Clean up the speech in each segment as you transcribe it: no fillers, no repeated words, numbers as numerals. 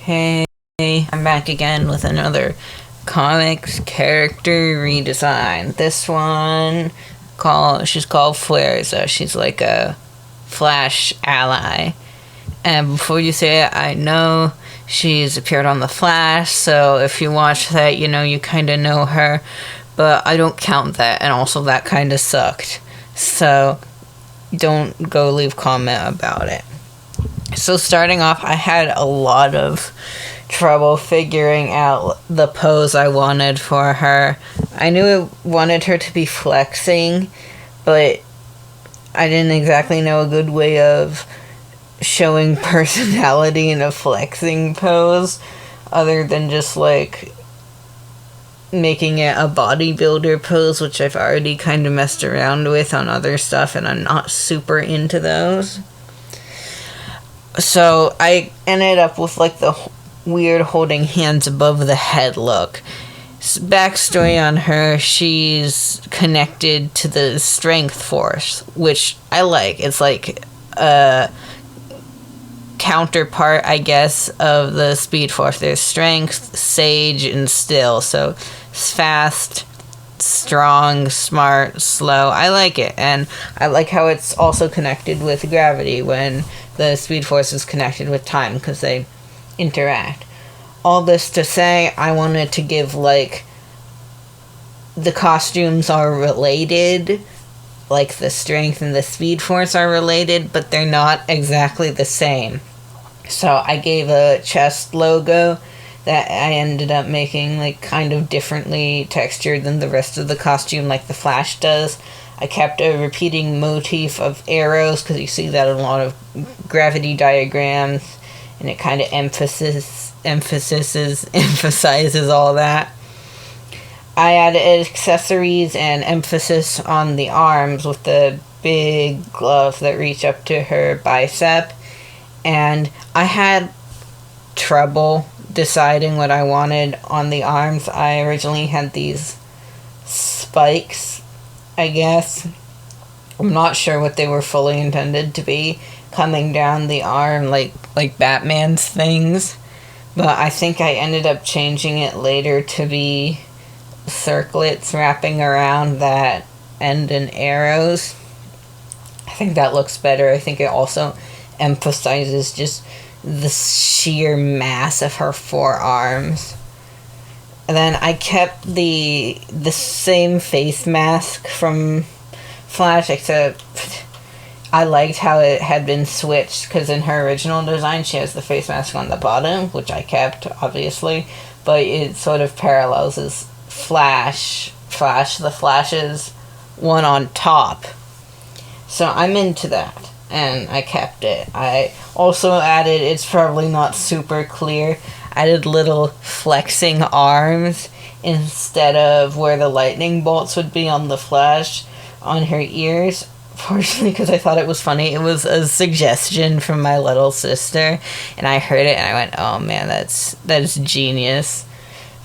Hey, I'm back again with another comics character redesign. This one she's called Fuerza. She's like a Flash ally. And before you say it, I know she's appeared on The Flash, so if you watch that, you kind of know her. But I don't count that, and also that kind of sucked. So don't go leave comment about it. So starting off, I had a lot of trouble figuring out the pose I wanted for her. I knew I wanted her to be flexing, but I didn't exactly know a good way of showing personality in a flexing pose other than just like making it a bodybuilder pose, which I've already kind of messed around with on other stuff, and I'm not super into those. So I ended up with like the weird holding hands above the head look. Backstory on her: she's connected to the strength force, which I like. It's like a counterpart, I guess, of the speed force. There's strength, sage, and still. So it's fast, strong, smart, slow. I like it, and I like how it's also connected with gravity when the speed force is connected with time, because they interact. All this to say, I wanted to give like the costumes are related, like the strength and the speed force are related, but they're not exactly the same. So I gave a chest logo that I ended up making like kind of differently textured than the rest of the costume, like the Flash does. I kept a repeating motif of arrows, because you see that in a lot of gravity diagrams, and it kind of emphasizes all that. I added accessories and emphasis on the arms with the big gloves that reach up to her bicep, and I had trouble deciding what I wanted on the arms. I originally had these spikes, I guess. I'm not sure what they were fully intended to be, coming down the arm like Batman's things, but I think I ended up changing it later to be circlets wrapping around that end in arrows. I think that looks better. I think it also emphasizes just the sheer mass of her forearms. And then I kept the same face mask from Flash, except I liked how it had been switched, because in her original design she has the face mask on the bottom, which I kept, obviously, but it sort of parallels as the Flash's one on top. So I'm into that, and I kept it. I also added, it's probably not super clear, added little flexing arms instead of where the lightning bolts would be on the Flash on her ears, partially because I thought it was funny. It was a suggestion from my little sister, and I heard it and I went, oh man, that is genius.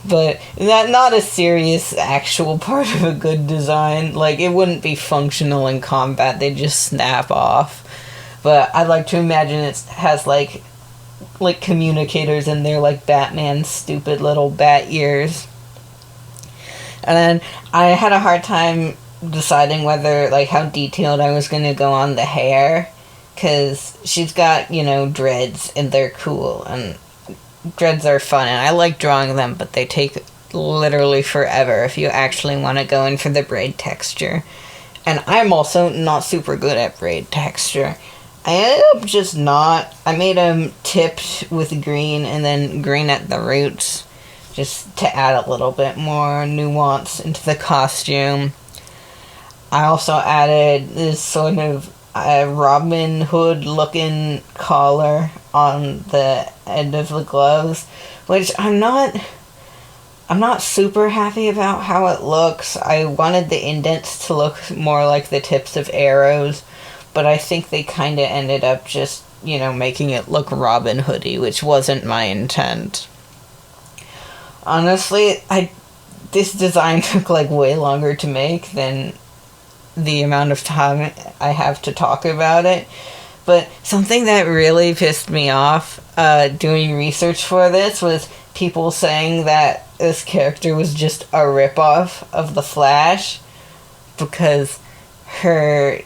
But not a serious actual part of a good design. Like, it wouldn't be functional in combat, they'd just snap off. But I'd like to imagine it has like communicators in there, like Batman's stupid little bat ears. And then I had a hard time deciding whether, like, how detailed I was going to go on the hair, because she's got, dreads, and they're cool, and dreads are fun, and I like drawing them, but they take literally forever if you actually want to go in for the braid texture. And I'm also not super good at braid texture. I ended up just not. I made them tipped with green, and then green at the roots, just to add a little bit more nuance into the costume. I also added this sort of Robin Hood looking collar on the end of the gloves, which I'm not super happy about how it looks. I wanted the indents to look more like the tips of arrows, but I think they kind of ended up just, making it look Robin Hoody, which wasn't my intent. Honestly, this design took like way longer to make than the amount of time I have to talk about it, But something that really pissed me off doing research for this was people saying that this character was just a ripoff of the Flash because her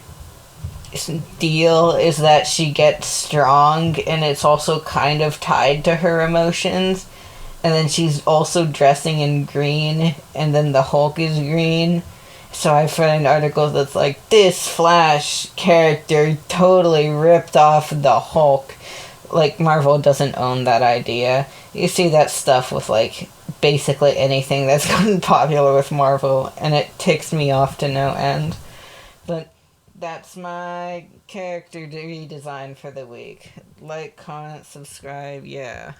deal is that she gets strong and it's also kind of tied to her emotions. And then she's also dressing in green, and then the Hulk is green. So I find articles that's like, this Flash character totally ripped off the Hulk. Like, Marvel doesn't own that idea. You see that stuff with, like, basically anything that's gotten popular with Marvel, and it ticks me off to no end. But that's my character redesign for the week. Like, comment, subscribe, yeah.